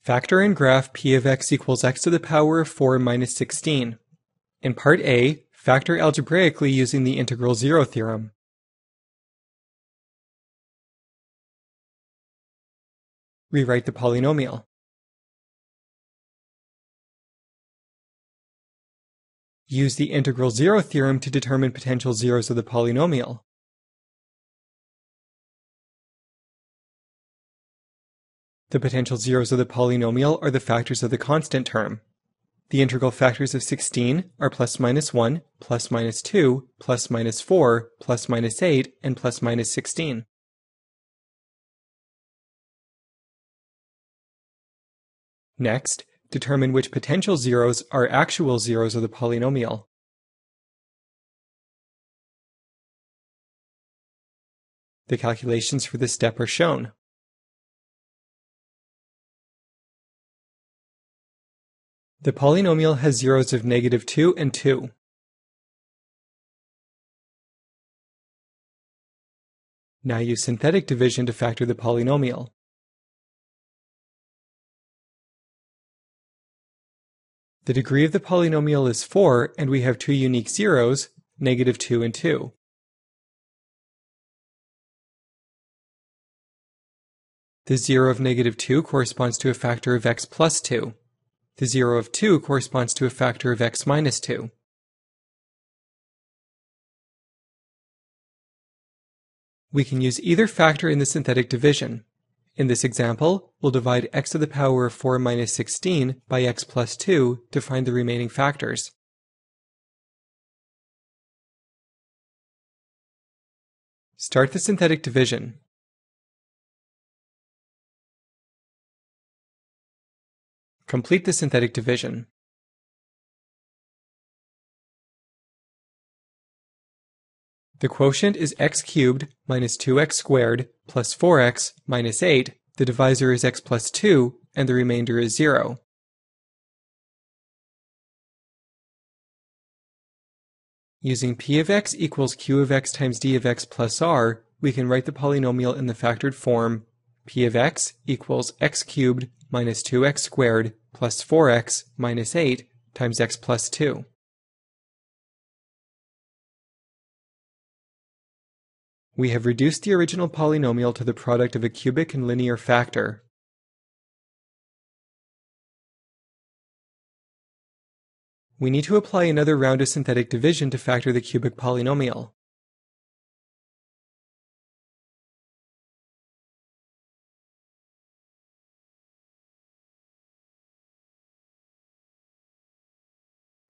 Factor and graph p of x equals x to the power of 4 minus 16. In Part A, factor algebraically using the integral zero theorem. Rewrite the polynomial. Use the integral zero theorem to determine potential zeros of the polynomial. The potential zeros of the polynomial are the factors of the constant term. The integral factors of 16 are plus minus 1, plus minus 2, plus minus 4, plus minus 8, and plus minus 16. Next, determine which potential zeros are actual zeros of the polynomial. The calculations for this step are shown. The polynomial has zeros of -2 and 2. Now use synthetic division to factor the polynomial. The degree of the polynomial is 4, and we have two unique zeros, -2 and 2. The zero of -2 corresponds to a factor of x plus 2. The zero of 2 corresponds to a factor of x minus 2. We can use either factor in the synthetic division. In this example, we'll divide x to the power of 4 minus 16 by x plus 2 to find the remaining factors. Start the synthetic division. Complete the synthetic division. The quotient is x cubed minus 2x squared plus 4x minus 8, the divisor is x plus 2, and the remainder is 0. Using p of x equals q of x times d of x plus r, we can write the polynomial in the factored form p of x equals x cubed minus 2x squared plus 4x minus 8 times x plus 2. We have reduced the original polynomial to the product of a cubic and linear factor. We need to apply another round of synthetic division to factor the cubic polynomial.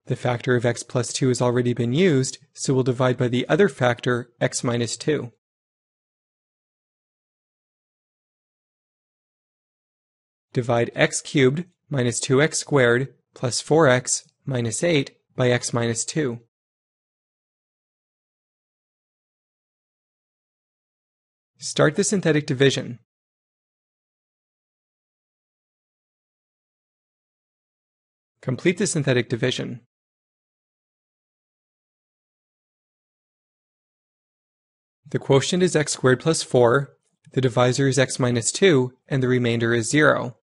The factor of x plus 2 has already been used, so we'll divide by the other factor, x minus 2. Divide x cubed minus 2x squared plus 4x minus 8 by x minus 2. Start the synthetic division. Complete the synthetic division. The quotient is x squared plus 4, the divisor is x minus 2, and the remainder is 0.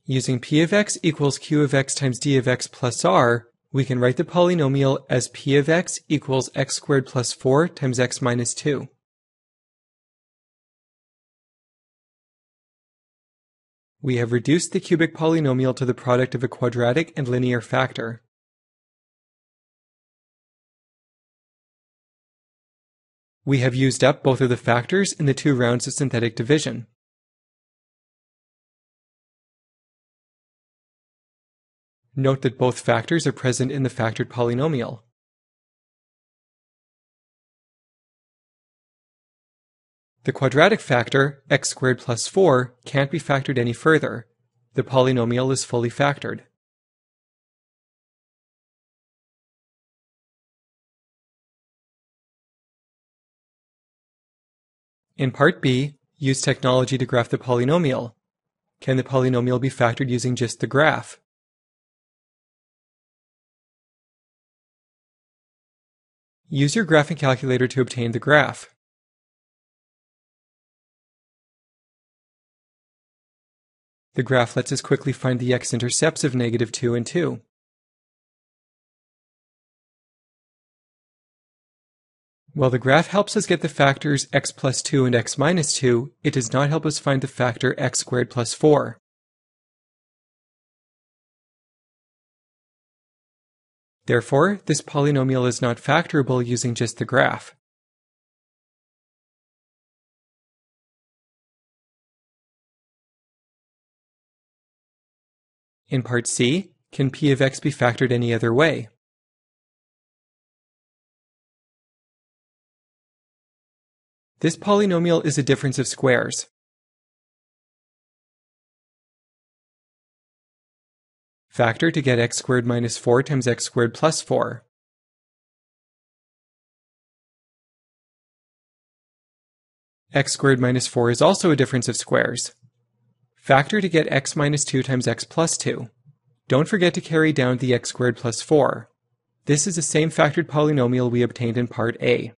Using p of x equals q of x times d of x plus r, we can write the polynomial as p of x equals x squared plus 4 times x minus 2. We have reduced the cubic polynomial to the product of a quadratic and linear factor. We have used up both of the factors in the two rounds of synthetic division. Note that both factors are present in the factored polynomial. The quadratic factor, x squared plus 4, can't be factored any further. The polynomial is fully factored. In Part B, use technology to graph the polynomial. Can the polynomial be factored using just the graph? Use your graphing calculator to obtain the graph. The graph lets us quickly find the x-intercepts of -2 and 2. While the graph helps us get the factors x plus 2 and x minus 2, it does not help us find the factor x squared plus 4. Therefore, this polynomial is not factorable using just the graph. In part C, can p of x be factored any other way? This polynomial is a difference of squares. Factor to get x squared minus 4 times x squared plus 4. X squared minus 4 is also a difference of squares. Factor to get x minus 2 times x plus 2. Don't forget to carry down the x squared plus 4. This is the same factored polynomial we obtained in part A.